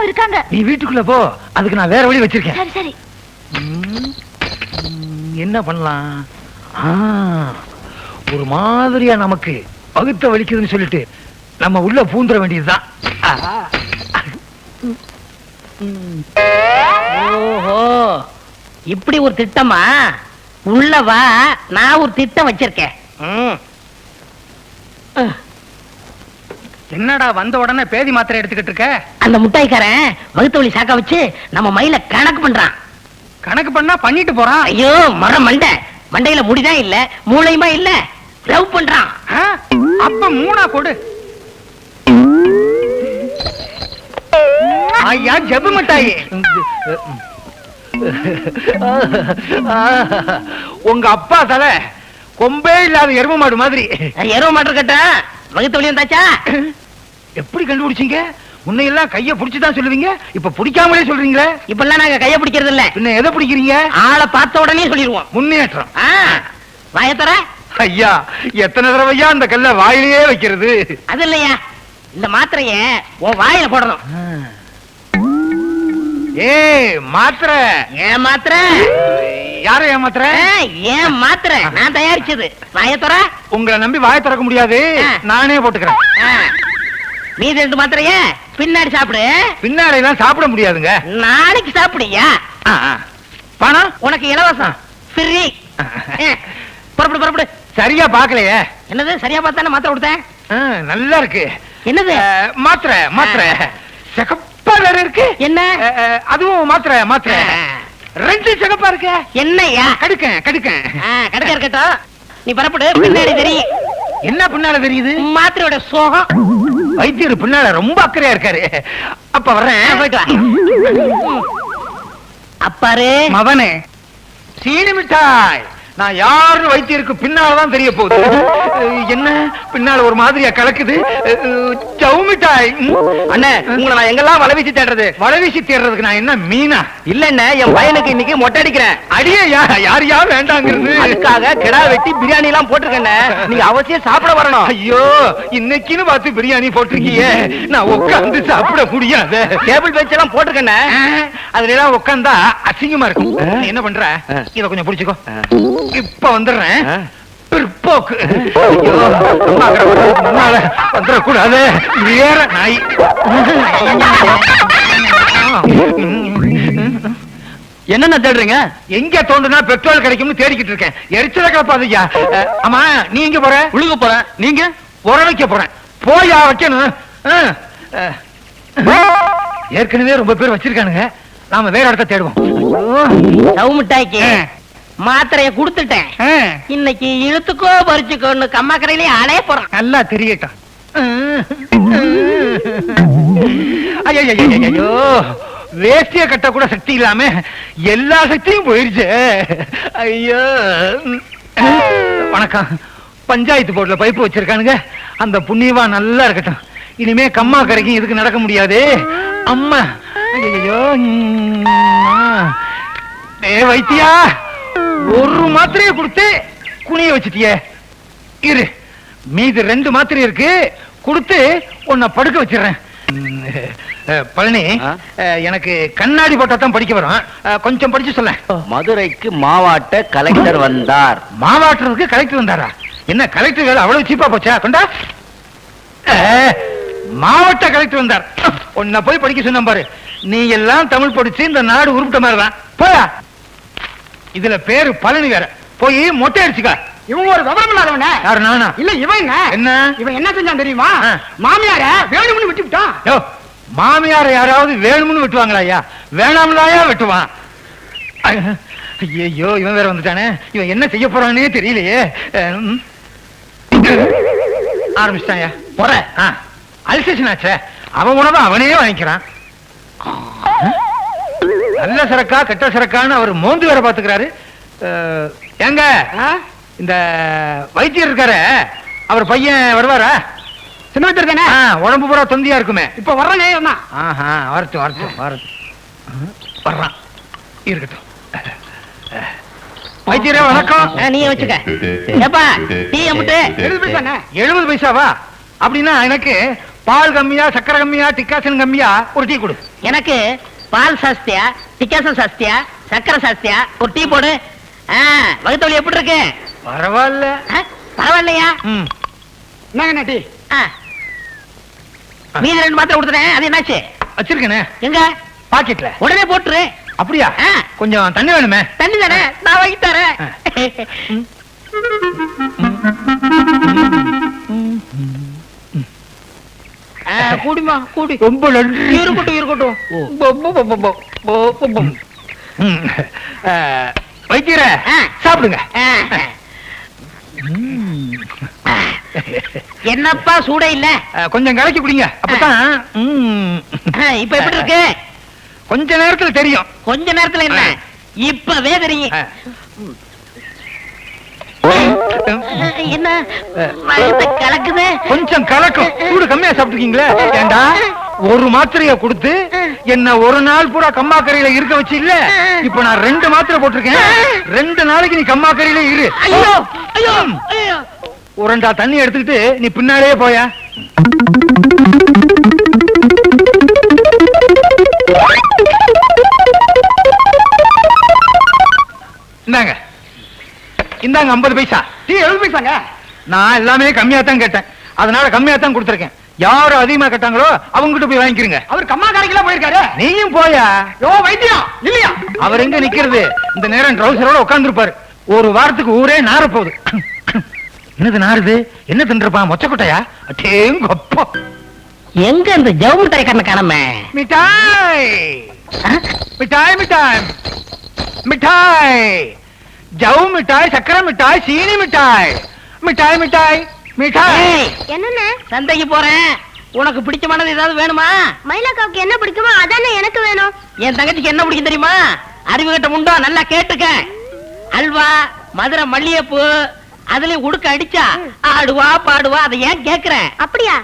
இருக்காங்க. நீ வீட்டுக்குள்ள போ, அதுக்கு நான் வேற வழி வச்சிருக்கேன். சரி சரி. என்ன பண்ணலாம்? ஒரு மாதிரியா நமக்கு பகுத்த வலிக்குதுன்னு சொல்லிட்டு நம்ம உள்ள பூந்துட வேண்டியதுதான். ஓஹோ, இப்படி ஒரு திட்டமா? உள்ளவா, நான் ஒரு திட்டம் வச்சிருக்கேன். என்னடா வந்த உடனே பேதி மாத்திரை எடுத்துக்கிட்டு இருக்க? அந்த முட்டாய்க்காரன் வகுத்த வழி சாக்க வச்சு நம்ம மயில கணக்கு பண்றான். கணக்கு பண்ணா பண்ணிட்டு போறான். ஐயோ மரம் மண்டையில முடிதான் இல்ல, மூளையுமா இல்ல, லவ் பண்றான். அப்ப மூணா கொடு. ஐயா ஜபு மிட்டாயி, உங்க அப்பா தலை கொம்பே இல்லாத எரும மாடு மாதிரி. எரும மாடு கட்ட வகுத்த வழி வந்தாச்சா? எப்படி கண்டுபிடிச்சீங்க? முன்னையெல்லாம் கைய பிடிச்சுதான் சொல்லுவீங்க, இப்ப பிடிக்காமலே சொல்றீங்களே. இப்பெல்லாம் நாங்க கைய பிடிக்கிறது இல்ல. பின்ன எதை பிடிக்கிறீங்க? ஆளை பார்த்த உடனே சொல்லிடுவோம். முன்னேற்றம். வாயத்தர ஐயா, எத்தனை தடவையா அந்த கல்ல வாயிலேயே வைக்கிறது? அது இல்லையா, இந்த மாத்திரைய உன் வாயில போடணும். மாத்திரை? ஏன் மாத்திரை? யார ஏன் மாத்திரை? ஏன் மாத்திரை நான் தயாரிச்சது. வாயத்தர. உங்களை நம்பி வாய திறக்க முடியாது, நானே போட்டுக்கிறேன். மீதி 2 மாத்திரைய பின்னாடி சாப்பிடு. பின்னாடி எல்லாம் சாப்பிட முடியாதுங்க. நாளைக்கு சாப்பிடுயா. பணம் உனக்கு இலவசம், ஃப்ரீ. புறப்படு. சரியா பாக்கலையே. என்னது சரியா பார்த்தானே மாத்திரை கொடுத்தேன். நல்லா இருக்கு. என்னது? மாத்திரை சிகப்பா வேற இருக்கு. என்ன? அதுவும் மாத்திரை 2 சிகப்பா இருக்கு. என்னையா? கடுக்க கடுக்க இருக்கட்டும், நீ புறப்படு. பின்னாடி தெரியும். என்ன பின்னால தெரியுது? மாத்திரையோட சோகம். வைத்தியர் பின்னால ரொம்ப அக்கறையா இருக்காரு. அப்ப வர்றேன், போயிட்டு வா. அப்பாரு மவனே, சீனி மிட்டாய். நான் யாருன்னு வைத்தியருக்கு பின்னால்தான் தெரிய போகுது. என்ன பின்னால ஒரு மாதிரியா கலக்குது? ஜவு மிட்டாய். அண்ணே, உங்களை நான் எங்கெல்லாம் வளவீசி தேடுறது? வளவீசி தேடுறதுக்கு நான் என்ன மீனா? இல்ல, என் பையனுக்கு இன்னைக்கு மொட்டை அடிக்கிறேன். அடியே யாரையா வேண்டாங்கிறது? அதுக்காக கிடா வெட்டி பிரியாணி எல்லாம் போட்டிருக்கேன். நீங்க அவசியம் சாப்பிட வரணும். ஐயோ, இன்னைக்குன்னு பார்த்து பிரியாணி போட்டிருக்கீங்க, நான் உட்கார்ந்து சாப்பிட முடியாது. டேபிள் பெஞ்ச் எல்லாம் போட்டிருக்கேன். அதுல எல்லாம் உட்கார்ந்தா அசிங்கமா இருக்கும். நீ என்ன பண்ற? இத கொஞ்சம் புடிச்சுக்கோ. இப்ப வந்துடுறேன். பிற்போக்கு. வந்துடக்கூடாது. வேற நாய். என்னென்ன தேடுறீங்க? எங்க தோண்டுனா பெட்ரோல் கிடைக்கும்னு தேடிக்கிட்டு இருக்கேன். எரிச்சல கலப்பாதையா. ஆமா, நீ எங்க போற? உழுக போறேன். நீங்க? உர வைக்க போறேன். போயா வைக்கணும். ஏற்கனவே ரொம்ப பேர் வச்சிருக்கானுங்க, நாம வேற இடத்த தேடுவோம். ஜவு மிட்டாய்க்கு மாத்திரைய குடுத்துட்டேன். இன்னைக்கு இழுத்துக்கோ பறிச்சுக்கோன்னு கம்மாக்கரையிலே அலைய போறான். நல்லா தெரியட்டும். ஐயோ, வேஷ்டிய கட்ட கூட சக்தி இல்லாம எல்லா சக்தியும் போயிருச்சு. ஐயோ. வணக்கம். பஞ்சாயத்து போர்டுல பைப்பு வச்சிருக்கானுங்க, அந்த புண்ணியவா நல்லா இருக்கட்டும். இனிமே கம்மா கரைக்கும் இதுக்கு நடக்க முடியாது. அம்மா. ஐயோ. வைத்தியா, ஒரு மாத்திரையை கொடுத்து குனிய வச்சிட்டியே. இரு, மீது 2 மாத்திரை இருக்கு, கொடுத்து உன்னை படுக்க வச்சிடுறேன். பழனி, எனக்கு கண்ணாடி போட்டா தான் படிக்க வரும், கொஞ்சம் படிச்சு சொல்ல. மதுரைக்கு மாவாட்ட கலெக்டர் வந்தார். மாவாட்டுறதுக்கு கலெக்டர் வந்தாரா? என்ன கலெக்டர் வேலை அவ்வளவு சீப்பா போச்சா? கொண்டா. மாவட்ட கலெக்டர் வந்தார். உன்னை போய் படிக்க சொன்ன பாரு. நீ எல்லாம் தமிழ் படிச்சு இந்த நாடு உருப்பிட்ட மாதிரிதான். போயா. இதுல பேரு பழனி வேற. போய் மொட்டை அடிச்சுக்க. இவன் ஒரு விவரம் இல்லாதவன. யாரு? நானா? இல்ல, இவன் என்ன? இவன் என்ன செஞ்சான் தெரியுமா? மாமியார வேணும்னு விட்டுவிட்டான். மாமியார யாராவது வேணும்னு வெட்டுவாங்களா? ஐயா, வேணாமலாயா வெட்டுவான். ஐயோ, இவன் வேற வந்துட்டானே. இவன் என்ன செய்ய போறானே தெரியலையே. ஆரம்பிச்சிட்டான். போற அல்சேஷன் ஆச்சே. அவன் உணவை அவனே வாங்கிக்கிறான். நல்ல சரக்கா கெட்ட சரக்கான்னு அவர் மோந்து வேற பாத்துக்கிறாரு. எங்க இந்த வைத்தியர் இருக்காரு, அவர் பையன் வருவாரா? சின்ன வைத்தியர் தானே? உடம்பு பூரா தொந்தியா இருக்குமே. இப்ப வர்றனே. வரட்டும். வர்றான், இருக்கட்டும். வைத்தியரே வணக்கம். நீ வச்சுக்க. ஏப்பா டீ அமுட்டு. 70 பைசாவா? அப்படின்னா எனக்கு பால் கம்மியா, சக்கரை கம்மியா, டிக்காசன் கம்மியா ஒரு டீ கொடு. எனக்கு பால் சாஸ்தியா, டிக்காசம் சாஸ்தியா, சக்கரை சாஸ்தியா, ஒரு டீ போடு. வகுத்தவழி எப்படி இருக்கு? பரவாயில்ல. பரவாயில்லையா? என்னங்க டீ? மீதி 2 மாத்திரை கொடுத்துறேன். அது என்னாச்சு? வச்சிருக்கேனே. எங்க? பாக்கெட்ல. உடனே போட்டுரு. அப்படியா? கொஞ்சம் தண்ணி வேணுமே. தண்ணி தானே, நான் வாங்கி தரேன். கூடிமா கூடி. ரொம்ப நன்றி. இருக்கட்டும் இருக்கட்டும். வைத்தியர சாப்பிடுங்க. என்னப்பா சூட இல்ல? கொஞ்சம் கலக்கி குடிங்க. அப்பதான் இப்ப எப்படி இருக்கு? கொஞ்ச நேரத்துல தெரியும். கொஞ்ச நேரத்துல என்ன? இப்பவே தெரியும். என்ன கலக்குது? கொஞ்சம் கலக்கும். சூடு கம்மியா சாப்பிட்டுருக்கீங்களே. ஏண்டா ஒரு மாத்திரைய கொடுத்து என்ன ஒரு நாள் பூரா கம்மாக்கரையில இருக்க வச்சு இல்ல. இப்ப நான் 2 மாத்திரை போட்டிருக்கேன். 2 நாளைக்கு நீ கம்மாக்கரையில இரு. ஐயோ ஐயோ ஐயோ. ஒருண்டா தண்ணி எடுத்துக்கிட்டு நீ பின்னாலேயே போயா. இந்தாங்க இந்தாங்க 50 பைசா. டீ 70 பைசாங்க. நான் எல்லாமே கம்மியா தான் கேட்டேன். அதனால கம்மியா தான் கொடுத்துருக்கேன். யாரு அதிகமா கேட்டாங்களோ அவங்ககிட்ட போய் வாங்கிக்கிறீங்க. அவர் கம்மா கடைக்கெல்லாம் போயிருக்காரு. நீயும் போயா. யோ வைத்தியம் இல்லையா? அவர் எங்க நிக்கிறது? இந்த நேரம் ட்ரௌசரோட உட்கார்ந்து இருப்பாரு. ஒரு வாரத்துக்கு ஊரே நார போகுது. என்னது நாருது? என்ன தின்றப்பான்? மொச்சக்கொட்டையா? அட்டேங்கப்பா. எங்க இந்த ஜவு மிட்டாய் கண்ண காணமே? மிட்டாய் மிட்டாய் மிட்டாய் மிட்டாய். ஜவு மிட்டாய், சக்கரை மிட்டாய், சீனி மிட்டாய். மிட்டாய் மிட்டாய் மிட்டாய். என்னண்ணே? சந்தைக்கு போறேன். உனக்கு பிடிச்சமானது ஏதாவது வேணுமா? மயிலாக்காவுக்கு என்ன பிடிக்குமோ அதானே எனக்கு வேணும். என் தங்கச்சிக்கு என்ன பிடிக்கும் தெரியுமா? அறிவு கட்ட முண்டோ, நல்லா கேட்டுக்க. அல்வா, மதுரை மல்லிகைப்பூ, அதுலயும் உடுக்க அடிச்சா ஆடுவா பாடுவா. அதை ஏன் கேக்குறேன்? அப்படியா?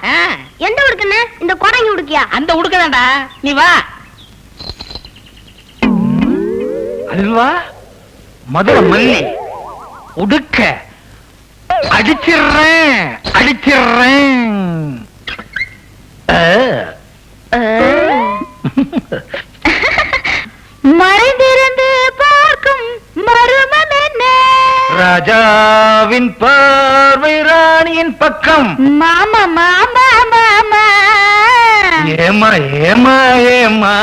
எந்த உடுக்குன்னு? இந்த கொடங்கி உடுக்கியா? அந்த உடுக்கதான்டா. நீ வா. அல்வா, மதுரை மல்லி, உடுக்க அடிச்சிடுறேன் அடிச்சிடுறேன். மறைந்திருந்து பார்க்கும் மர்மம் என்ன? ராஜாவின் பார்வை ராணியின் பக்கம். மாமா மாமா மாமா. ஏமா ஏமா ஏமா.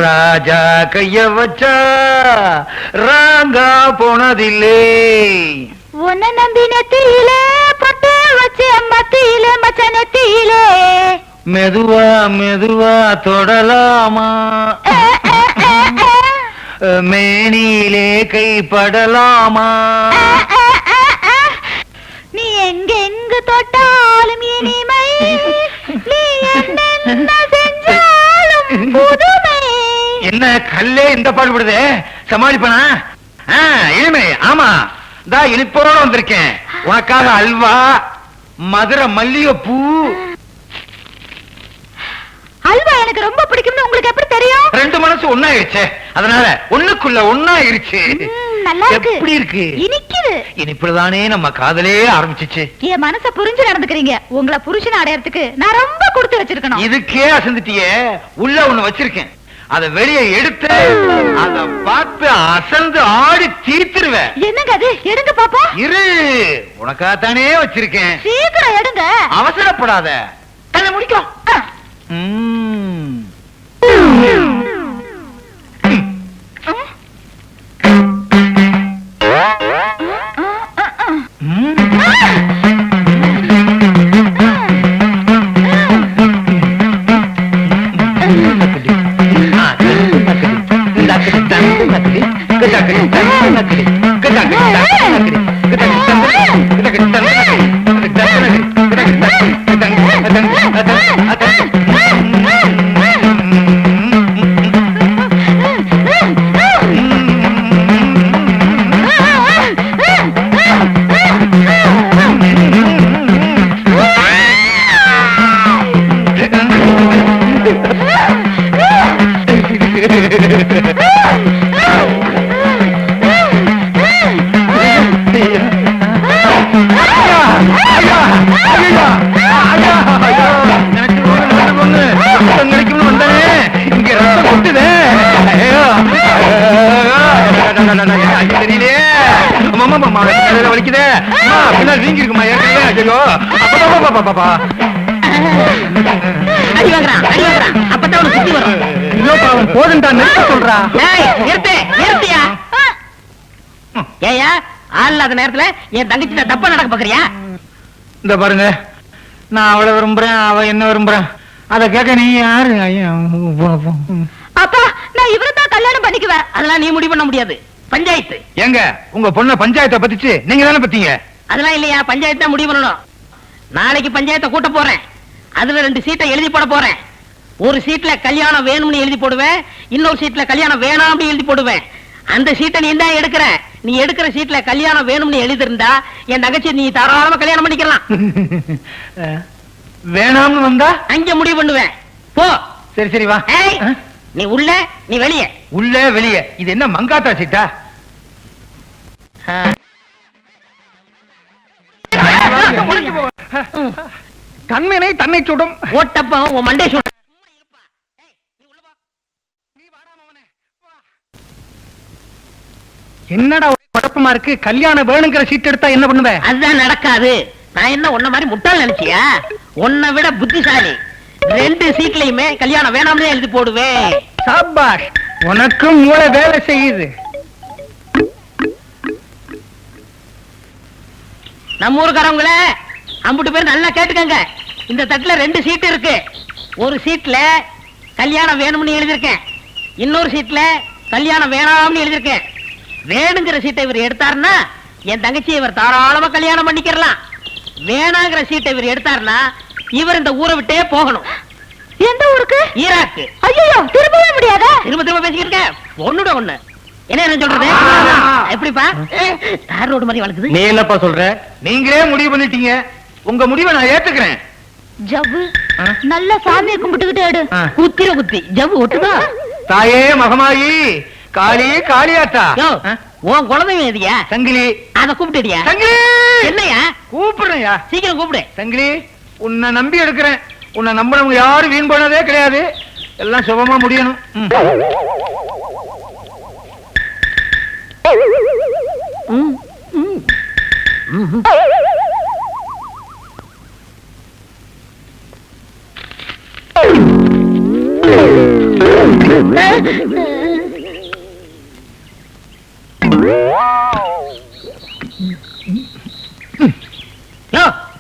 ராஜா கைய வச்சா ராங்கா போனதில்லை. உன்னை நம்பி நெத்தியிலே பட்டு வச்ச மத்தியிலே மச்ச நெத்தியிலே. மெதுவா மெதுவா தொடலாமா? மேனியிலே கைப்படலாமா? நீ எங்கெங்கு தொட்டாலும் இனிமை, நீ என்ன செஞ்சாலும் புதுமை. என்ன கல்லே இந்த பாடுபடுதே? சமாளிப்பனா? இனிமை. ஆமா, இனிப்போட வந்திருக்கேன். உனக்காக அல்வா, மதுரை மல்லிகைப்பூ. அல்வா எனக்கு ரொம்ப பிடிக்கும்னு உங்களுக்கு எப்படி தெரியும்? 2 மனசு ஒண்ணாயிருச்சு. அதனால ஒண்ணுக்குள்ள ஒண்ணாயிருச்சு. நல்லா இருக்கு. எப்படி இருக்கு? இனிக்குது. இனிப்புதானே நம்ம காதலே ஆரம்பிச்சிச்சு. என் மனச புரிஞ்சு நடந்துக்கிறீங்க. உங்களை புருஷன் அடையறதுக்கு நான் ரொம்ப கொடுத்து வச்சிருக்கணும். இதுக்கே அசந்துட்டியே. உள்ள ஒண்ணு வச்சிருக்கேன். அத வெளியே எடுத்து அத பார்த்து அசந்து ஆடி தீர்த்துருவேன். என்னங்க அது? எடுங்க பாப்பா. இரு, உனக்காகத்தானே வச்சிருக்கேன். சீக்கிரம் எடுங்க. அவசரப்படாத. அதை முடிக்கும். வலிக்குதே பின்னாடி வீங்கி இருக்குமா ஐயோ அடி வாங்குறான் அப்பதான் அவனுக்கு சுத்தி வரும். போதுண்டா நிறுத்த சொல்றா. நிறுத்தியா ஏயா ஆள் இல்லாத நேரத்துல என் தங்கச்சி தப்பா நடக்க பாக்குறியா? இந்த பாருங்க, நான் அவளை விரும்புறேன், அவ என்ன விரும்புறேன், அத கேட்க நீ யாரு? அப்பா நான் இவரைத்தான் கல்யாணம் பண்ணிக்குவேன். அதெல்லாம் நீ முடிவு பண்ண முடியாது, பஞ்சாயத்து. எங்க உங்க பொண்ண பஞ்சாயத்தை பத்திச்சு நீங்க தானே பத்தீங்க? அதெல்லாம் இல்லையா, பஞ்சாயத்து தான் முடிவு பண்ணணும். நாளைக்கு பஞ்சாயத்தை கூட்ட போறேன். அதுல 2 சீட்டை எழுதி போட போறேன். ஒரு சீட்ல கல்யாணம் வேணும்னு எழுதி போடுவேன், இன்னொரு சீட்ல கல்யாணம் வேணாம்னு எழுதி போடுவேன். அந்த சீட்டை நீ தான் எடுக்கிற. நீ எடுக்கிற சீட்ல கல்யாணம் வேணும்னு எழுதிருந்தா என் தங்கச்சி நீ தாராளமா கல்யாணம் பண்ணிக்கலாம். வேணாம்னு வந்தா அங்க முடிவு பண்ணுவேன். போ. சரி சரி வா. ஏய், நீ உள்ள நீ வெளியே. உள்ள வெளியே. இது என்ன மங்காத்தா சீட்டா? தன்மையை தன்னை சுடும். ஓட்டப்பம் உன் மண்டே சுடும். என்னடா குழப்பமா இருக்கு? கல்யாணம் வேணுங்கிற சீட் எடுத்தா என்ன பண்ணுவ? அதுதான் நடக்காது. நான் என்ன உன்ன மாதிரி முட்டாள் நினைச்சியா? உன்னை விட புத்திசாலி. 2 சீட்லயுமே கல்யாணம் வேணாம்னு எழுதி போடுவேன். சாபாஷ், உனக்கும் மூளை வேலை செய்யுது. நம்ம ஊருக்காரவங்களே அம்புட்டு பேர் நல்லா கேட்டுக்கங்க. இந்த தட்டுல 2 சீட் இருக்கு. ஒரு சீட்ல கல்யாணம் வேணும்னு எழுதிருக்கேன், இன்னொரு சீட்ல கல்யாணம் வேணாம்னு எழுதிருக்கேன். வேணுங்கிற சீட்டை இவர் எடுத்தாருன்னா என் தங்கச்சி இவர் தாராளமா கல்யாணம் பண்ணிக்கிறலாம். வேணாங்கிற சீட்டை இவர் எடுத்தாருன்னா இவர் இந்த ஊரை விட்டே போகணும். எந்த ஊருக்கு? ஈராக்கு. ஐயோ திரும்பவே முடியாத. திரும்ப பேசிக்கிட்டு இருக்க. ஒண்ணுட ஒண்ணு என்ன சொல்றது? எப்படிப்பா தார் ரோடு மாதிரி வளர்க்குது? நீ என்னப்பா சொல்ற? நீங்களே முடிவு பண்ணிட்டீங்க, உங்க முடிவை நான் ஏத்துக்கிறேன். ஜவ்வு நல்ல சாமியை கும்பிட்டுக்கிட்டு எடு. குத்திர குத்தி ஜவ்வு ஒட்டுதா? தாயே மகமாயி, காளி காளியாத்தா. உன் குழந்தைங்க எதியா? சங்கிலி. அத கூப்பிட்டுடியா? சங்கிலி என்னையா கூப்பிடுறேயா? சீக்கிரம் கூப்பிடு. சங்கிலி, உன்னை நம்பி எடுக்கிறேன். உன்னை நம்பினவங்க யாரும் வீண் போனதே கிடையாது. எல்லாம் சுபமா முடியணும்.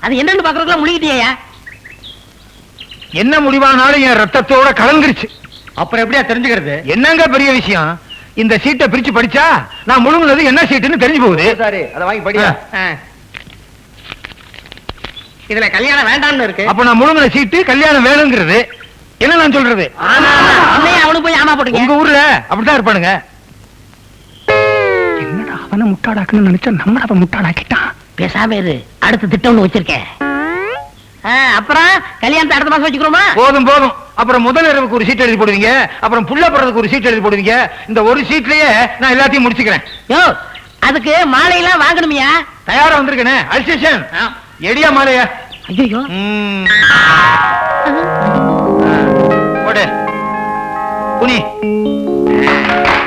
அது என்னன்னு பாக்குறதுக்குள்ள முழுகிட்டியா? என்ன முடிவானாலும் என் ரத்தத்தோட கலந்துருச்சு. அப்புறம் எப்படியா தெரிஞ்சுக்கிறது? என்னங்க பெரிய விஷயம்? இந்த சீட்டை பிரிச்சு படிச்சா நான் முழுங்குனது என்ன சீட்டுன்னு தெரிஞ்சு போகுது. சரி, அத வாங்கி படியா. இதுல கல்யாணம் வேண்டாம்னு இருக்கு. அப்ப நான் முழுங்குன சீட்டு கல்யாணம் வேணுங்கிறது. என்ன நான் சொல்றது? அவனுக்கு போய் ஆமா போடுங்க. உங்க ஊர்ல அப்படித்தான் இருப்பானுங்க. என்னடா அவனை முட்டாளாக்குன்னு நினைச்சா நம்மள அவன் முட்டாளாக்கிட்டான். பேசாம இரு, அடுத்த திட்டம் ஒண்ணு வச்சிருக்கேன். அப்புறம் கல்யாணத்தை அடுத்த மாசம் வச்சுக்கிறோமா? போதும் போதும். அப்புறம் முதல் இரவுக்கு ஒரு சீட் எழுதி போடுவீங்க, அப்புறம் புள்ள போறதுக்கு ஒரு சீட் எழுதி போடுவீங்க. இந்த ஒரு சீட்லயே நான் எல்லாத்தையும் முடிச்சுக்கிறேன். யோ, அதுக்கு மாலையெல்லாம் வாங்கணுமியா? தயாரா வந்திருக்கேனே. அல்சேஷன் எடியா மாலையா? ஐயோ, போடு புனி.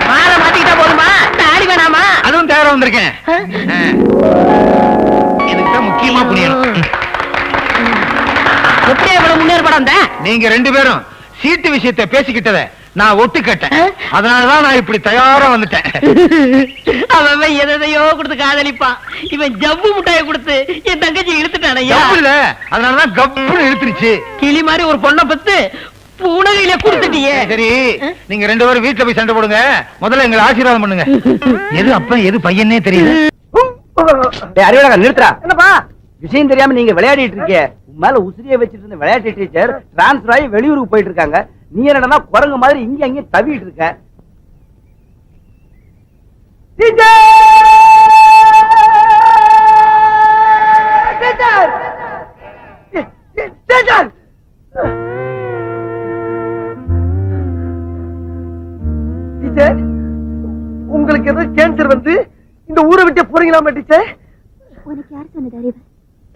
மாலை மாத்திக்கிட்டா போதுமா? தாடி வேணாமா? அதுவும் தயாரா வந்திருக்கேன். இதுக்குதான் முக்கியமா புனியணும். எப்படி இவ்வளவு முன்னேற்படம்? நீங்க 2 பேரும் சீட்டு விஷயத்தை பேசிக்கிட்டத நான் ஒத்துக்கிட்டேன். அதனாலதான் நான் இப்படி தயாரா வந்துட்டேன். அவன் எதையோ கொடுத்து காதலிப்பான். இவன் ஜவ்வு முட்டாயை கொடுத்து என் தங்கச்சி இழுத்துட்டானையா? இல்ல, அதனாலதான் கப்புன்னு இழுத்துருச்சு. கிளி மாதிரி ஒரு பொண்ணை பத்து பூனகையில கொடுத்துட்டியே. சரி, நீங்க 2 பேரும் வீட்டுல போய் சண்டை போடுங்க. முதல்ல எங்களை ஆசீர்வாதம் பண்ணுங்க. எது அப்ப எது பையனே தெரியல. அறிவழகா நிறுத்துறா. என்னப்பா விஷயம் தெரியாம நீங்க விளையாடிட்டு இருக்கீங்க. மேல உசிரியை வச்சிட்டு இருந்த விளையாட்டு டீச்சர் டிரான்ஸ்பர் ஆகி வெளியூருக்கு போயிட்டு இருக்காங்க. நீ என்னடா குரங்கு மாதிரி இங்க அங்க தவிட்டு இருக்க? டீச்சர், உங்களுக்கு ஏதோ கேன்சர் வந்து இந்த ஊரை விட்டு போறீங்களா டீச்சர்? உனக்கு யார் சொன்னது அறிவு?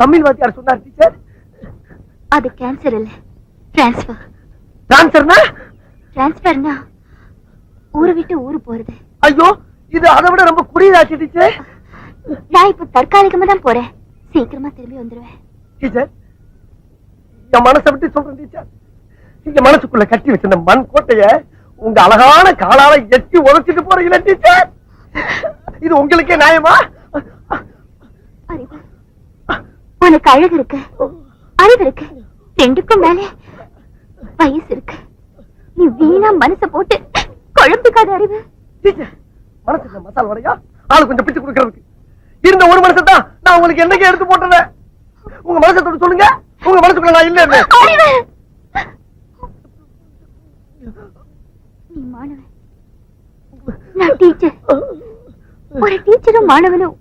தமிழ் வாத்தியார் சொன்னார் டீச்சர். அது கேன்சர் இல்ல, டிரான்ஸ்பர். டிரான்ஸ்பர்னா? டிரான்ஸ்பர்னா ஊரை விட்டு ஊரு போறது. ஐயோ, இது அதை விட ரொம்ப குடியதாச்சு டீச்சர். நான் இப்ப தற்காலிகமா தான் போறேன். சீக்கிரமா திரும்பி வந்துருவேன். டீச்சர், என் மனசை விட்டு சொல்றேன் டீச்சர். இங்க மனசுக்குள்ள கட்டி வச்சிருந்த மண் கோட்டைய உங்க அழகான காலால எட்டி உழைச்சிட்டு போறீங்களா டீச்சர்? இது உங்களுக்கே நியாயமா? அறிவு, உனக்கு அழகு இருக்கு, அறிவு இருக்கு, ரெண்டுக்கும் மேல வயசு இருக்கு. நீ வீணா மனச போட்டு குழம்பிக்காத அறிவு. டீச்சர், மனசுல மசால் வடையா ஆளு கொஞ்சம் பிச்சு கொடுக்கறதுக்கு இருந்த ஒரு மனசை தான் நான் உங்களுக்கு என்னைக்கு எடுத்து போட்டேன். உங்க மனசத்தோட சொல்லுங்க, உங்க மனசுக்குள்ள நான் இல்ல. அறிவு, நீ மாணவன், நான் டீச்சர். ஒரு டீச்சரும் மாணவனும்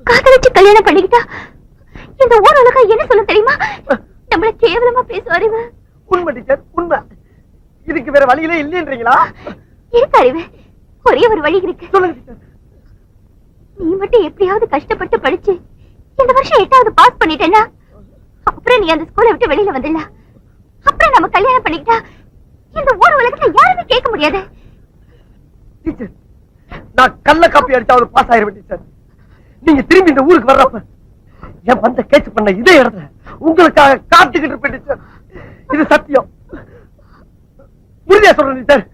காதலிச்சு கல்யாணம் பண்ணிக்கிட்டா இந்த ஊர் உலகம் என்ன சொல்ல தெரியுமா? நம்மள கேவலமா பேசும் அறிவு. உண்மை டீச்சர், உண்மை. இதுக்கு வேற வழியிலே இல்லைன்றீங்களா? இருக்கு அறிவு, ஒரே ஒரு வழி இருக்கு. சொல்லுங்க டீச்சர். நீ மட்டும் எப்படியாவது கஷ்டப்பட்டு படிச்சு இந்த வருஷம் 8வது பாஸ் பண்ணிட்டேன்னா அப்புறம் நீ அந்த ஸ்கூலை விட்டு வெளியில வந்துடலாம். அப்புறம் நம்ம கல்யாணம் பண்ணிக்கிட்டா இந்த ஊர் உலகத்துல யாருமே கேட்க முடியாது. டீச்சர், நான் கள்ள காப்பி அடிச்சாவது பாஸ் ஆயிருவேன் டீச்சர். நீங்க திரும்பி இந்த ஊருக்கு வர்றப்ப என் வந்த கேட்ச் பண்ண இதே இடத்துல உங்களுக்காக காத்துக்கிட்டு இருப்பேன் டீச்சர். இது சத்தியம். உறுதியா சொல்றேன் டீச்சர்.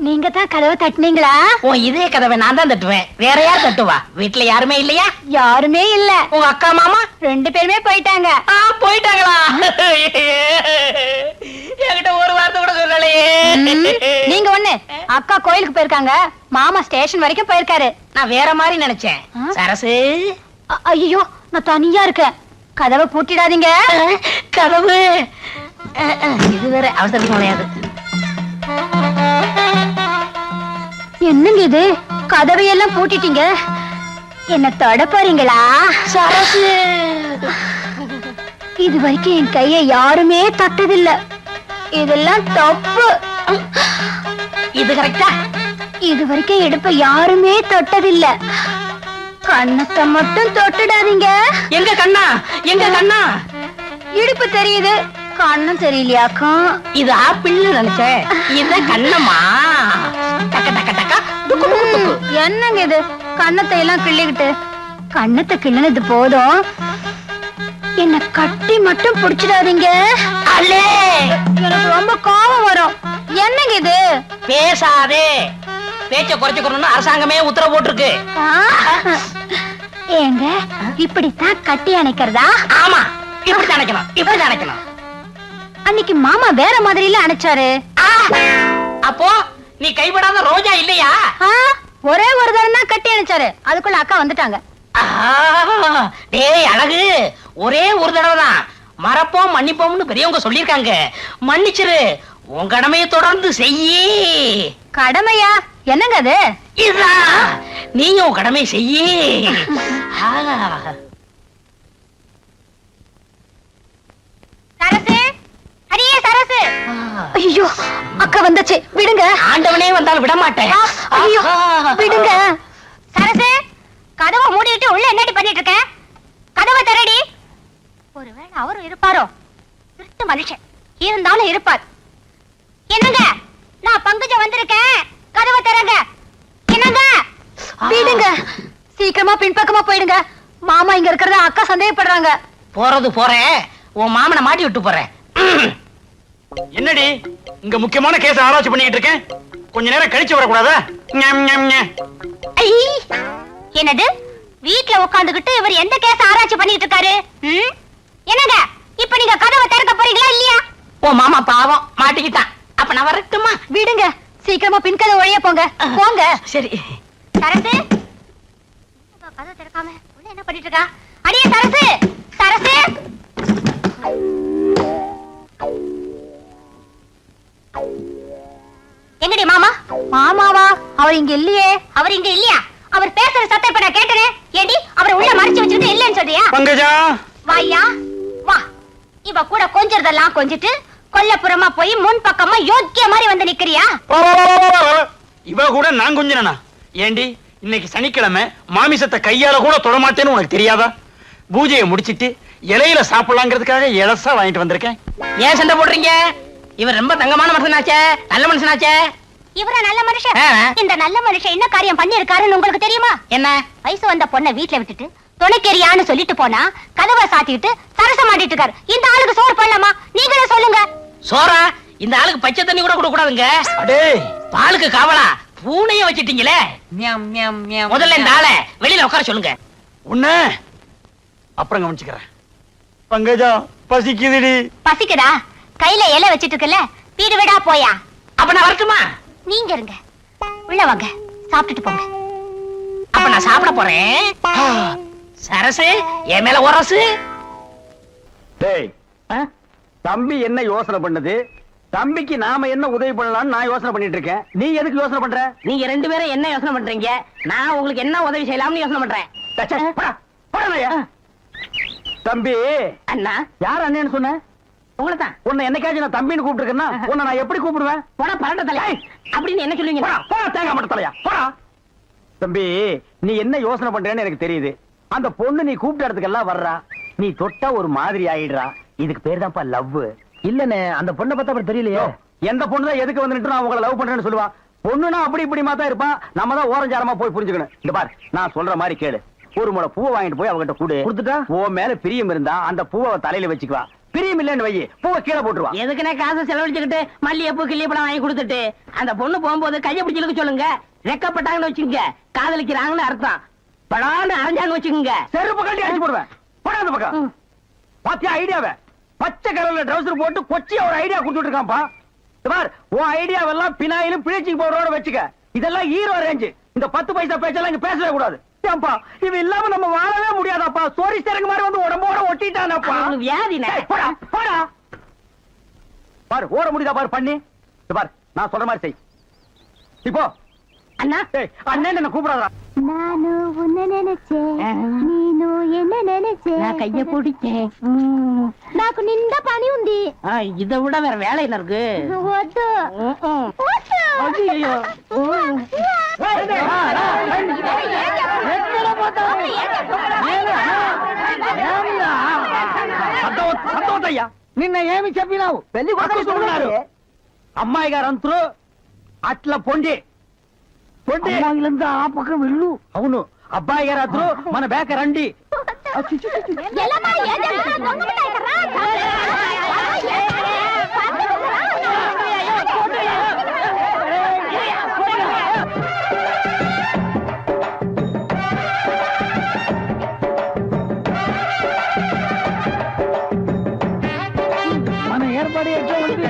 நீங்க தான் கதவை தட்டுனீங்களா? உன் இதே கதவை நான் தான் தட்டுவேன், வேற யார் தட்டுவா? வீட்டுல யாருமே இல்லையா? யாருமே இல்ல. உங்க அக்கா மாமா 2 பேருமே போயிட்டாங்க. போயிட்டாங்களா? என்கிட்ட ஒரு வார்த்தை கூட சொல்லலையே. நீங்க ஒண்ணு, அக்கா கோயிலுக்கு போயிருக்காங்க, மாமா ஸ்டேஷன் வரைக்கும் போயிருக்காரு. நான் வேற மாதிரி நினைச்சேன். சரசு, ஐயோ, நான் தனியா இருக்கேன். கதவை பூட்டிடாதீங்க. கதவு இது வேற அவசரத்துக்கு நுழையாது. என்னங்க இது, கதவையெல்லாம் பூட்டிட்டீங்க? என்ன தொட போறீங்களா? சரசு, இது வரைக்கும் என் கையை யாருமே தட்டதில்ல. இதெல்லாம் தப்பு. இது கரெக்டா? இது வரைக்கும் இடுப்ப யாருமே தொட்டதில்ல. கண்ணத்தை மட்டும் தொட்டுடாதீங்க. எங்க கண்ணா, எங்க கண்ணா? இடுப்பு தெரியுது, கண்ணும் தெரியலையாக்கா. இது ஆப்பிள்னு நினைச்சேன், இது கண்ணம்மா. டக்க டக்க டக்க டுக்கு டுக்கு டுக்கு. என்னங்க இது, கண்ணத்தை எல்லாம் கிள்ளிக்கிட்டு? கண்ணத்தை கிள்ளினது போதும், என்ன கட்டி மட்டும் புடிச்சிடாதீங்க. அல்லே, எனக்கு ரொம்ப கோபம் வரும். என்னங்க இது? பேசாதே, பேச்ச குறைச்சுக்கணும்னு அரசாங்கமே உத்தரவு போட்டிருக்கு. ஏங்க, இப்படித்தான் கட்டி அணைக்கிறதா? ஆமா, இப்படி அணைக்கணும், இப்படி அணைக்கணும். அன்னைக்கு மாமா வேற மாதிரில அணைச்சாரு. அப்போ நீ கைவிடாத ரோஜா இல்லையா? ஒரே ஒரு தரம் தான் கட்டி அணைச்சாரு, அதுக்குள்ள அக்கா வந்துட்டாங்க. டேய் அழகு, ஒரே ஒரு தடவை தான், மறப்போம் மன்னிப்போம்னு பெரியவங்க சொல்லிருக்காங்க. மன்னிச்சிரு, உன் கடமையை தொடர்ந்து செய்யி. கடமையா? என்னங்க அது? இதுதான், நீயும் கடமை செய்யி. சரசு, அடியே சரசு. ஐயோ, அக்கா வந்தாச்சு, விடுங்க. ஆண்டவனே வந்தாலும் விட மாட்டேன். ஐயோ, விடுங்க. சரசு, கதவை மூடிட்டு உள்ள என்னடி பண்ணிட்டு இருக்க? கதவை திறடி. ஒருவேளை அவரும் இருப்பாரோ? திருட்டு மனுஷன் இருந்தாலும் இருப்பார். என்னங்க, நான் பங்குஜம் வந்திருக்கேன், கதவை திறங்க. என்னங்க? விடுங்க, சீக்கிரமா பின்பக்கமா போயிடுங்க. மாமா இங்க இருக்கிறத அக்கா சந்தேகப்படுறாங்க. போறது போறேன், உன் மாமனை மாட்டி விட்டு போறேன். என்னடி இங்க முக்கியமான கேஸ் ஆராய்ச்சி பண்ணிட்டு இருக்கேன், கொஞ்ச நேரம் கழிச்சு வரக்கூடாதா? என்னது, வீட்ல உட்காந்துக்கிட்டு இவர் எந்த கேஸ் ஆராய்ச்சி பண்ணிட்டு இருக்காரு? என்னங்க, இப்ப நீங்க கதவை திறக்க போறீங்களா இல்லையா? உன் மாமா பாவம் மாட்டிக்கிட்டான். அப்ப நான் வரட்டுமா? விடுங்க, சீக்கிரமா பின்கதை வழியா போங்க. போங்க. சரி. சரசு, கதவை திறக்காம உள்ள என்ன பண்ணிட்டு இருக்கா? அடியே சரசு, சரசு. மாமாவா? அவர் இங்க இல்லையே. அவர் இங்க இல்லையா? அவர் பேசுற சத்தம் இப்ப நான் கேட்டேன். ஏடி அவரை உள்ள மறைச்சு வச்சுட்டு இல்லன்னு சொல்றியா? பங்கஜா வாயா வா. இவ கூட கொஞ்சறதெல்லாம் கொஞ்சிட்டு கொல்லப்புறமா போய் முன் பக்கமா யோக்கிய மாதிரி வந்து நிக்கிறியா? இவ கூட நான் கொஞ்சனா? ஏண்டி இன்னைக்கு சனிக்கிழமை மாமிசத்தை கையால கூட தொடமாட்டேன்னு உனக்கு தெரியாதா? பூஜையை முடிச்சிட்டு இலையில சாப்பிடலாங்கிறதுக்காக இலசா வாங்கிட்டு வந்திருக்கேன். ஏன் சண்டை போடுறீங்க? இவர் ரொம்ப தங்கமான மனுஷனாச்சே, நல்ல மனுஷனாச்சே. இவரா நல்ல மனுஷன்? ஆ. இந்த நல்ல மனுஷன் என்ன காரியம் பண்ணி இருக்காருன்னு உங்களுக்கு தெரியுமா? என்ன? வயசு வந்த பொண்ணை வீட்டுல விட்டுட்டு துணைக்கெரியான்னு சொல்லிட்டு போனா கதவை சாத்திட்டு சரசம் ஆடிட்டு இருக்காரு. இந்த ஆளுக்கு சோறு பண்ணலாமா? நீங்களே சொல்லுங்க. சோரா? இந்த ஆளுக்கு பச்சை தண்ணி கூட கொடுக்க கூடாதுங்க. அடே பாலுக்கு காவலா பூனைய வச்சிட்டீங்களே. முதல்ல இந்த ஆளை வெளியில உட்கார சொல்லுங்க. உன்ன அப்புறம் கவனிச்சுக்கிறேன். பங்கஜா பசிக்குதுடி. பசிக்குதா? கையில இலை வச்சிட்டு இருக்கல, வீடு விடா போயா. அப்ப நான் வரட்டுமா? நீங்க இருங்க, உள்ள வாங்க, சாப்பிட்டுட்டு போங்க. அப்ப நான் சாப்பிட போறேன். சரசு என் மேல உரசு. டேய், தம்பி என்ன யோசனை பண்ணுது? தம்பிக்கு நாம என்ன உதவி பண்ணலாம்னு நான் யோசனை பண்ணிட்டு இருக்கேன். நீ எதுக்கு யோசனை பண்ற? நீங்க ரெண்டு பேரும் என்ன யோசனை பண்றீங்க? நான் உங்களுக்கு என்ன உதவி செய்யலாம்னு யோசனை பண்றேன். தம்பி அண்ணா, யார் அண்ணன்னு சொன்ன? உங்களை தான். உன்னை என்னைக்காச்சும் நான் தம்பின்னு கூப்பிட்டுருக்கேன்னா உன்னை நான் எப்படி கூப்பிடுவேன்? போடா பரண்ட தலை அப்படின்னு என்ன சொல்லுவீங்க? போடா தேங்காய் மட்டும் தலையா போடா. தம்பி நீ என்ன யோசனை பண்றேன்னு எனக்கு தெரியுது. அந்த பொண்ணு நீ கூப்பிட்ட இடத்துக்கெல்லாம் வர்றா, நீ தொட்டா ஒரு மாதிரி ஆயிடுறா. இதுக்கு பேர் தான்ப்பா லவ். இல்லன்னு அந்த பொண்ணை பார்த்தா அப்புறம் தெரியலையோ. எந்த பொண்ணு தான் எதுக்கு வந்துட்டு நான் உங்களை லவ் பண்றேன்னு சொல்லுவா? பொண்ணுனா அப்படி இப்படிமா தான் இருப்பான். நம்ம தான் ஓரஞ்சாரமா போய் புரிஞ்சுக்கணும். இந்த பார், நான் சொல்ற மாதிரி கேளு. ஒரு முளை பூவை வாங்கிட்டு போய் அவகிட்ட கூடு. கொடுத்துட்டா உன் மேல பிரியம் இருந்தா அந்த பூவை தலையில வச்சுக்குவா. பிரியம் இல்லன்னு வை, பூவை கீழே போட்டுருவா. எதுக்குனே காசு செலவழிச்சுக்கிட்டு மல்லிகைப்பூ கிள்ளிப்பழம் வாங்கி கொடுத்துட்டு அந்த பொண்ணு போகும்போது கையை பிடிச்சிருக்க சொல்லுங்க. ரெக்கப்பட்டாங்கன்னு வச்சுக்கோங்க, காதலிக்கிறாங்கன்னு அர்த்தம். படான்னு அரைஞ்சான்னு வச்சுக்கோங்க, செருப்பு கட்டி அடிச்சு போடுவேன். போடா அந்த பக்கம். பாத்தியா ஐடியாவை? பச்சை கலர்ல ட்ரவுசர் போட்டு கொச்சியா ஒரு ஐடியா கொடுத்துட்டு இருக்கான்ப்பா. பார், உன் ஐடியாவெல்லாம் பினாயிலும் பிளீச்சிங் பவுடரோட வச்சுக்க. இதெல்லாம் ஹீரோ ரேஞ்சு. இந்த 10 பைசா பேச்செல்லாம் இங்க பேசவே கூடாது. ஏன்பா இது இல்லாம நம்ம வாழவே முடியாதாப்பா? சோரி சரங்கு மாதிரி வந்து உடம்போட ஒட்டிட்டானப்பா. அவனுக்கு வியாதினே. போடா போடா. பாரு ஓட முடியுதா பாரு பண்ணி. பாரு நான் சொல்ற மாதிரி செய். இப்போ அண்ணா, அண்ணன் என்ன கூப்பிடாதா? நானு உன்ன நினைச்சேன், நீனு என்ன நினைச்சேன். நான் கைய பிடிச்சேன். నాకు నిండా పని ఉంది. இதை விட வேற வேலை என்ன இருக்கு? వద్దు వద్దు. ஐயோ. సంతోషయ్యా నిన్న ఏమి చెప్పినావు? పెళ్లి కొడుకున్నారు అమ్మాయి గారు అంతరు అట్లా పొండి పొండి ఆ పక్క వెళ్ళు. అవును అబ్బాయి గారు అద్దరు మన బేక రండి. ఎల్లమ్మా ఏదైనా దొంగముండాయి కర్రా. మన ఏర్పడి ఎట్లా ఉంది?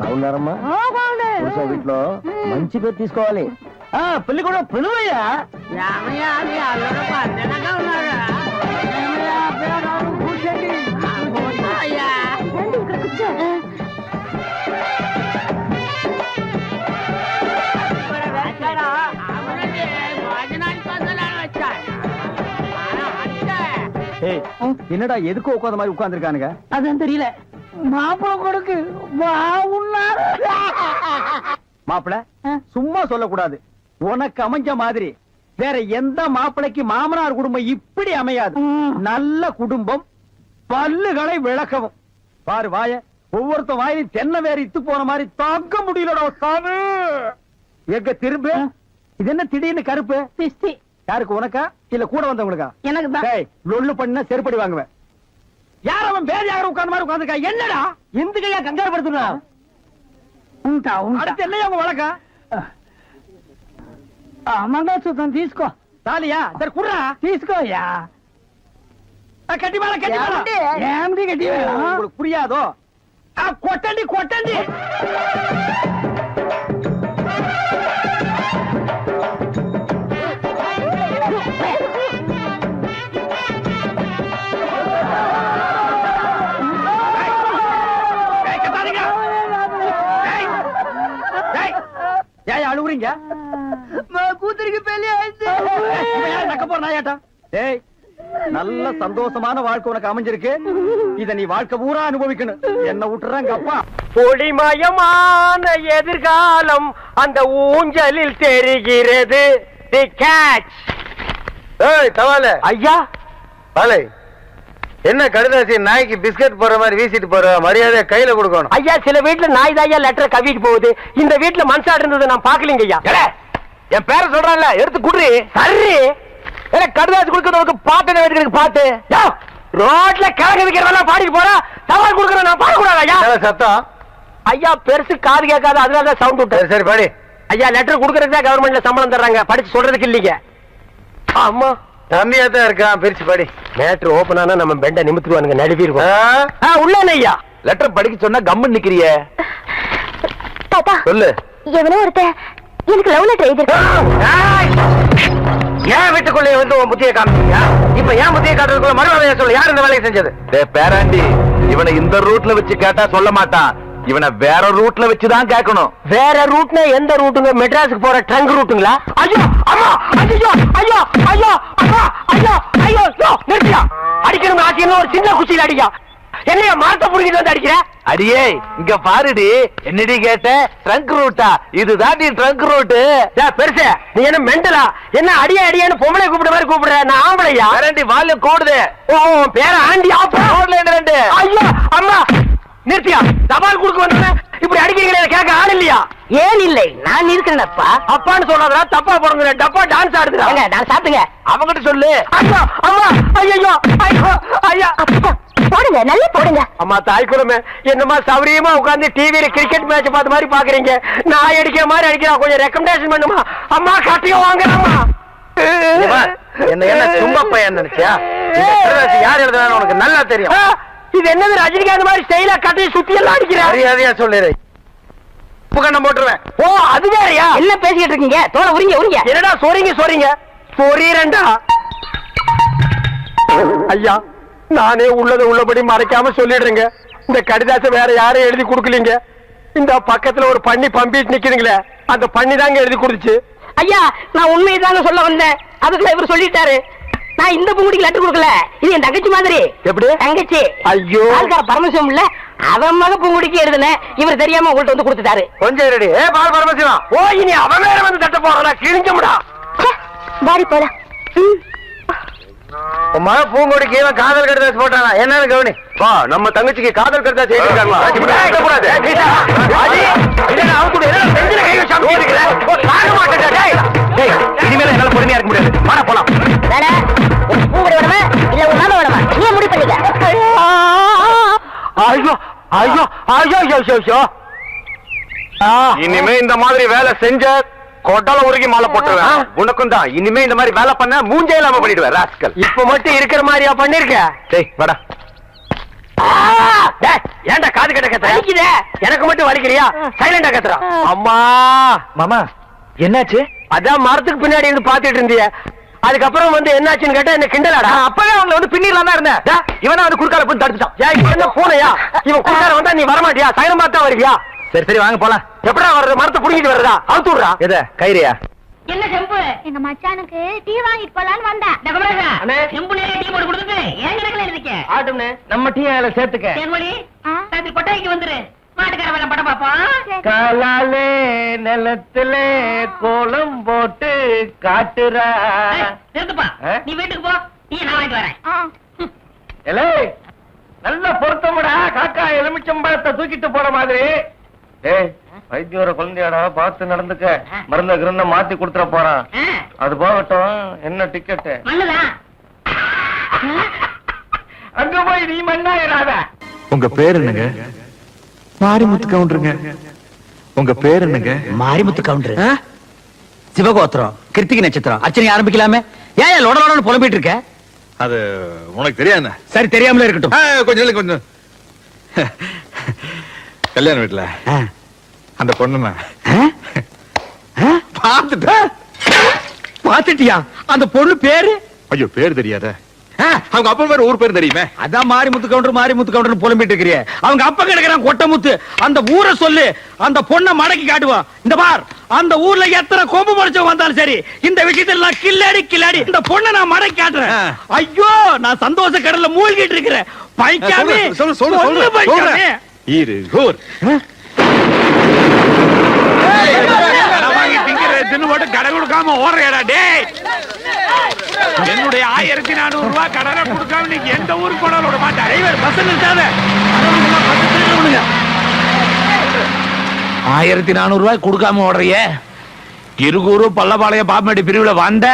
బాగున్నారమ్మా? వీటిలో మంచి పేరు తీసుకోవాలి. పెళ్లి కూడా పిలువయ్యా. என்னடா எதுக்கு உட்காந்த மாதிரி உட்கார்ந்துருக்கானுங்க? அதான் தெரியல. மாப்பிள கொடுக்கு பாவுன்னாரு. மாப்பிள சும்மா சொல்லக்கூடாது. உனக்கு அமைஞ்ச மாதிரி வேற எந்த மாப்பிளைக்கு மாமனார் குடும்பம் இப்படி அமையாது. நல்ல குடும்பம், பல்லுகளை விளக்கவும். பாரு வாய, ஒவ்வொருத்த வாயிலும் தென்னை வேற இத்து போன மாதிரி தாக்க முடியலடா சாமி. எங்க திரும்ப இது என்ன திடீர்னு கருப்பு? சிஸ்தி. யாருக்கு, உனக்கா இல்ல கூட வந்தவங்களுக்கா? எனக்கு தான். லொல்லு பண்ண செருப்படி வாங்குவேன். யார் அவன் பேதியாக உட்கார்ந்த மாதிரி உட்கார்ந்துருக்கா? என்னடா இந்த கையா கங்காரு படுத்துனா? அடுத்து என்னையா உங்க வழக்கா? మంగళసూత్రం తీసుకో. తాలియా సరే కుర్రా తీసుకోయా. కట్టి మేళ కట్టి మేళ. ఏమిటి గట్టి మేళం? உங்களுக்கு புரியாதோ? కొట్టండి కొట్టండి. ஏன் அழுகுறீங்க? கூத்துருக்கு பெரிய இவன் யாரு நக்க போற நாயாட்டா? டேய், நல்ல சந்தோஷமான வாழ்க்கை உனக்கு அமைஞ்சிருக்கு. இத நீ வாழ்க்கை பூரா அனுபவிக்கணும். என்ன விட்டுறாங்க அப்பா. பொடிமயமான எதிர்காலம் அந்த ஊஞ்சலில் தெரிகிறது. தி கேட்ச். ஏய் தவால ஐயா, பாலை, என்ன கடுதாசி நாய்க்கு பிஸ்கட் போற மாதிரி வீசிட்டு போற? மரியாதை கையில கொடுக்கணும். ஐயா சில வீட்டுல நாய் தாயா லெட்டர் கவிட்டு போகுது. இந்த வீட்டுல மனசாடு இருந்தது நான் பாக்கலீங்க ஐயா. என் பேரை சொல்றான்ல, எடுத்து குடுறி. சரி, கடுதாசி கொடுக்கறதுக்கு பாட்டு வைக்கிறதுக்கு பாட்டு. ரோட்ல கிழங்கு விக்கிறதெல்லாம் பாடிட்டு போறா. தவால் கொடுக்கற நான் பாடக்கூடாது ஐயா. சத்தம் ஐயா பெருசு காது கேட்காது, அதனாலதான் சவுண்ட் விட்டு. சரி பாடி. ஐயா லெட்டர் கொடுக்கறதுக்கு தான் கவர்மெண்ட்ல சம்பளம் தர்றாங்க, படிச்சு சொல்றதுக்கு இல்லீங்க. ஆமா, கம்மியா தான் இருக்கான், பிரிச்சு படி. மேட்ரு ஓபன் ஆனா நம்ம பெண்ட நிமித்துவானுங்க, நடுவிருக்கோம். உள்ள ஐயா லெட்டர் படிக்க சொன்னா கம்மன் நிக்கிறிய. தாத்தா, சொல்லு. எவனோ ஒருத்தன் எனக்கு லவ் லெட்டர் எழுதிருக்கான். ஏன் வீட்டுக்குள்ளே வந்து உன் புத்தியை காமிச்சீங்க? இப்ப ஏன் புத்தியை காட்டுறதுக்குள்ள மறுவாதையா சொல்லு. யார் இந்த வேலையை செஞ்சது? பேராண்டி, இவனை இந்த ரூட்ல வச்சு கேட்டா சொல்ல மாட்டான். இவனை வேற ரூட்ல வச்சுதான் கேட்கணும். வேற ரூட்னா எந்த ரூட்டுங்க? மெட்ராஸுக்கு போற ட்ரங்க் ரூட்டுங்களா? ஐயோ அம்மா, ஐயோ ஐயோ ஐயோ அம்மா, ஐயோ ஐயோ நிறுத்தியா. அடிக்கணும் ஆசிரியர் ஒரு சின்ன குச்சியில் அடிக்கா. என்னைய மாத்த புடிக்கிட்டு வந்து அடிக்கிற? அடியே இங்க பாருடி. என்னடி கேட்ட? ட்ரங்க் ரூட்டா? இதுதான் நீ ட்ரங்க் ரூட்டு. பெருசு, நீ என்ன மெண்டலா? என்ன அடியா அடியான்னு பொம்பளை கூப்பிட மாதிரி கூப்பிடுற? நான் ஆம்பளையா? பேராண்டி வால்யூம் கூடுது. ஓ பேர ஆண்டி ஆப்பா. ரெண்டு. ஐயோ அம்மா, நிறுத்தியா. தபால் கொடுக்க வந்தா இப்படி அடிக்கிறீங்களே, கேட்க ஆள் இல்லையா? ஏன் இல்லை, நான் இருக்கிறேன்ப்பா. அப்பான்னு சொல்லாதடா, தப்பா போறங்க. டப்பா டான்ஸ் ஆடுதுடா. நான் சாப்பிட்டுங்க. அவங்கிட்ட சொல்லு. ஐயோ அம்மா, ஐயோ ஐயோ ஐயா. போடுங்க, நல்லா போடுங்க. அம்மா தாய் குலமே, என்னமா சௌரியமா உட்கார்ந்து டிவியில கிரிக்கெட் மேட்ச் பார்த்த மாதிரி பாக்குறீங்க. நான் அடிக்கிற மாதிரி அடிக்கிறா, கொஞ்சம் ரெக்கமெண்டேஷன் பண்ணுமா? அம்மா கட்டியும் வாங்கலாமா? என்ன என்ன சும்மா பையன் நினைச்சியா? யார் எழுதுறான்னு உனக்கு நல்லா தெரியும். இது என்னது ரஜினிகாந்த் மாதிரி ஸ்டைலா கட்டி சுத்தி எல்லாம் அடிக்கிற? மரியாதையா சொல்லிடு. புகண்ணம் போட்டுருவேன். ஓ அது வேறயா? என்ன பேசிக்கிட்டு இருக்கீங்க? தோலை உரிங்க. என்னடா சொறீங்க சொறீரண்டா. ஐயா, நானே உள்ளதை உள்ளபடி மறைக்காம சொல்லிடுறேங்க. இந்த கடிதாசை வேற யாரும் எழுதி கொடுக்கலீங்க. இந்த பக்கத்துல ஒரு பண்ணி பம்பிட்டு நிக்குதுங்களே, அந்த பண்ணி தாங்க எழுதி கொடுத்துச்சு. ஐயா, நான் உண்மையை தாங்க சொல்ல வந்தேன். அதுக்குள்ள இவர் சொல்லிட்டாரு. நான் இந்த பூங்குடிக்கு லெட்டர் கொடுக்கல. இது என் தங்கச்சி மாதிரி. எப்படி? தங்கச்சி. ஐயோ, ஆள்கார பரமசிவம் இல்ல, அவன் மக பூங்குடிக்கு எழுதுனேன். இவர் தெரியாம உங்கள்ட்ட வந்து கொடுத்துட்டாரு. கொஞ்சம் ரெடி. பால் பரமசிவம். ஓ இனி அவன் வேற வந்து தட்ட போறா. கிழிஞ்சமுடா. வாரி போலாம். உன் மக பூங்கொடிக்கு இவன் காதல் கடிதாசி போட்டானா? என்னன்னு கவனி. வா, நம்ம தங்கச்சிக்கு காதல் கடிதாசி எழுதிருக்காங்களா? இனிமேல என்னால பொறுமையா இருக்க முடியாது. வாடா போலாம். வேற பூங்குடி வேணுமா இல்ல உன் மாமா வேணுமா? நீ முடிவு பண்ணிக்க. ஐயோ ஐயோ ஐயோ ஐயோ ஐயோ. இனிமே இந்த மாதிரி வேலை செஞ்ச கொட்டால உருகி மாலை போட்டுருவேன். உனக்கும் தான். இனிமே இந்த மாதிரி வேலை பண்ண மூஞ்சே இல்லாம பண்ணிடுவேன் ராஸ்கல். இப்ப மட்டும் இருக்கிற மாதிரியா பண்ணிருக்க? டேய் வாடா. ஏன்டா காது கட்ட கத்துற? வலிக்குதே. எனக்கு மட்டும் வலிக்கிறியா? சைலண்டா கத்துறா. அம்மா மாமா என்னாச்சு? அதான் மரத்துக்கு பின்னாடி இருந்து பாத்துட்டு இருந்திய. அதுக்கப்புறம் வந்து என்னாச்சுன்னு கேட்டா என்ன கிண்டலாடா. அப்பவே அவங்கள வந்து பின்னிடலாம் தான் இருந்தேன். இவனா வந்து குறுக்கால போய் தடுத்துட்டான். ஏன் என்ன பூனையா? இவன் குறுக்கால வந்தா நீ வரமாட்டியா? சைலம் பார்த்தா வருவியா? சரி சரி வாங்க போலாம். எப்படா வர்றது? மரத்தை புடிங்கிட்டு வர்றதா? அவுத்து விடுறா. எத கைரியா? என்ன செம்பு? எங்க மச்சானுக்கு டீ வாங்கிட்டு போலான்னு வந்தேன். அண்ணே, செம்புல டீ போட்டு கொடுத்துட்டு ஏன் கிடக்கல இருக்கீங்க? ஆட்டும்னே, நம்ம டீ அதுல சேர்த்துக்க. தேன்மொழி, ஆ? ராத்திரி கொட்டாய்க்கு வந்துரு. மாட்டுக்கார வேலை படம் பாப்போம். காலாலே நிலத்துல கோலம் போட்டு காட்டுறா. நிறுத்துப்பா. நீ வீட்டுக்கு போ. டீ நான் வாங்கிட்டு வரேன். எலே, நல்ல பொருத்தமுடா. காக்கா எலுமிச்சம்பழத்தை தூக்கிட்டு போற மாதிரி. ஏய், வைத்தியோர குழந்தையாடா, பார்த்து நடந்துக்க. மருந்த கிருந்த மாத்தி கொடுத்துட போறான். அது போகட்டும். என்ன டிக்கெட்டு? மண்ணுதான். அங்க போய் நீ மண்ணாயிராத. உங்க பேர் என்னங்க? மாரிமுத்து கவுண்டருங்க. உங்க பேர் என்னங்க? மாரிமுத்து கவுண்டர். சிவகோத்திரம், கிருத்திகை நட்சத்திரம். அர்ச்சனை ஆரம்பிக்கலாமே. ஏன் லொடலோட புலம்பிட்டு இருக்க? அது உனக்கு தெரியாது. சரி, தெரியாமலே இருக்கட்டும். கொஞ்சம் கொஞ்சம். கல்யாண வீட்டுல அந்த பொண்ணு பாத்துட்டியா? அந்த பொண்ணு பேரு? ஐயோ பேர் தெரியாத. அவங்க அப்பா பேர் ஊர் பேர் தெரியுமே. அதான் மாரிமுத்து கவுண்டர் புலம்பிட்டு இருக்கிறிய. அவங்க அப்பா கிடக்குறான் கொட்டமுத்து. அந்த ஊரை சொல்லு, அந்த பொண்ணை மடக்கி காட்டுவான். இந்த பார், அந்த ஊர்ல எத்தனை கொம்பு முளைச்சவங்க வந்தாலும் சரி, இந்த விஷயத்துல நான் கில்லாடி இந்த பொண்ணை நான் மடக்கி காட்டுறேன். ஐயோ, நான் சந்தோஷ கடல்ல மூழ்கிட்டு இருக்கிறேன். பைக்காமே சொல்லு பைக்காமே இரு ஊர் தின்னு கடை கொடுக்காம ஓடுறா டேய். என்னுடைய 1400 ரூபாய் கடனை கொடுக்காம நீங்க எந்த ஊருக்கு போனாலும் விட மாட்டேன். Driver bus நிறுத்தாத. 1400 ரூபாய் கொடுக்காம ஓடுறிய. இருகூரு பள்ளபாளையம் பாப்பமேடு பிரிவுல வந்த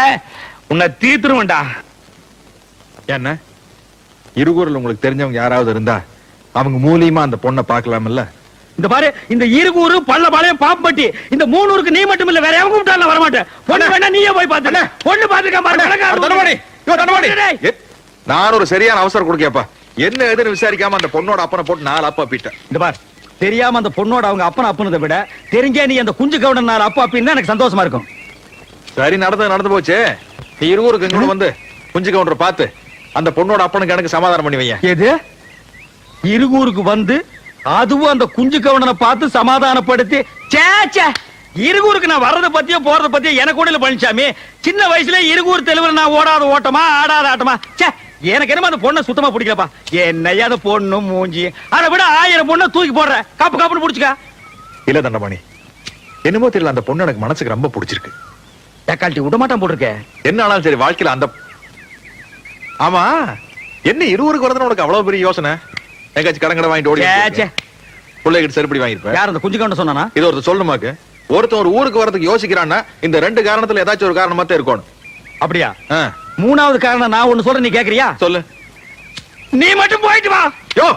உன்னை தீத்துருவேன்டா. என்ன இருகூர்ல உங்களுக்கு தெரிஞ்சவங்க யாராவது இருந்தா அவங்க மூலியமா அந்த பொண்ணை பார்க்கலாம்ல. இந்த பாரு, இந்த இருகூரு பள்ளபாளையம் பாப்பம்பட்டி இந்த 3 ஊருக்கு நீ மட்டும் இல்ல, வேற எவங்க கூப்பிட்டாலும் வர மாட்டேன். பொண்ணு வேணா நீயே போய் பாத்து. பொண்ணு பாத்துக்க பாரு. நான் ஒரு சரியான அவசரம் கொடுக்கப்பா. என்ன எதுன்னு விசாரிக்காம அந்த பொண்ணோட அப்பனை போட்டு 4 அப்பா பீட்டேன். இந்த பார், தெரியாம அந்த பொண்ணோட அவங்க அப்பனை அப்புனதை விட தெரிஞ்சே நீ அந்த குஞ்சு கவுடன் 4 அப்பா அப்படின்னு எனக்கு சந்தோஷமா இருக்கும். சரி, நடந்து போச்சு. நீ இருவருக்கு எங்க வந்து குஞ்சு கவுண்டரை பார்த்து அந்த பொண்ணோட அப்பனுக்கு எனக்கு சமாதானம் பண்ணி வைய. எது? இருகூருக்கு வந்து அதுவும் அந்த குஞ்சு கவுண்டனை பார்த்து சமாதானப்படுத்தி? சேச்சே, இருகூருக்கு நான் வர்றத பத்தியோ போறத பத்தியோ எனக்கு கூட இல்ல பழனிசாமி. சின்ன வயசுல இருகூர் தெலுங்குல நான் ஓடாத ஓட்டமா ஆடாத ஆட்டமா. சே, எனக்கு என்னமா அந்த பொண்ணை சுத்தமா பிடிக்கலப்பா. என்னையா அந்த பொண்ணு மூஞ்சி, அதை விட 1000 பொண்ணை தூக்கி போடுற. காப்புன்னு புடிச்சுக்க. இல்ல தண்டபாணி, என்னமோ தெரியல, அந்த பொண்ணு எனக்கு மனசுக்கு ரொம்ப பிடிச்சிருக்கு. தக்காளி விட மாட்டான் போட்டிருக்க. என்ன ஆனாலும் சரி, வாழ்க்கையில அந்த ஆமா என்ன இருவருக்கு வரதுன்னு உனக்கு அவ்வளவு பெரிய யோசனை? எங்காச்சும் கடங்கடை வாங்கிட்டு ஓடி பிள்ளைகிட்ட செருப்படி வாங்கிருப்பேன். யார் அந்த குஞ்சு கவுண்டன் சொன்னானா? இது ஒருத்தர் சொல்லணுமாக்கு. ஒருத்தன் ஒரு ஊருக்கு வரதுக்கு யோசிக்கிறான்னா இந்த 2 காரணத்துல ஏதாச்சும் ஒரு காரணமா தான் இருக்கணும். அப்படியா? 3வது காரணம் நான் ஒண்ணு சொல்றேன், நீ கேக்குறியா? சொல்லு. நீ மட்டும் போயிட்டு வா. யோ,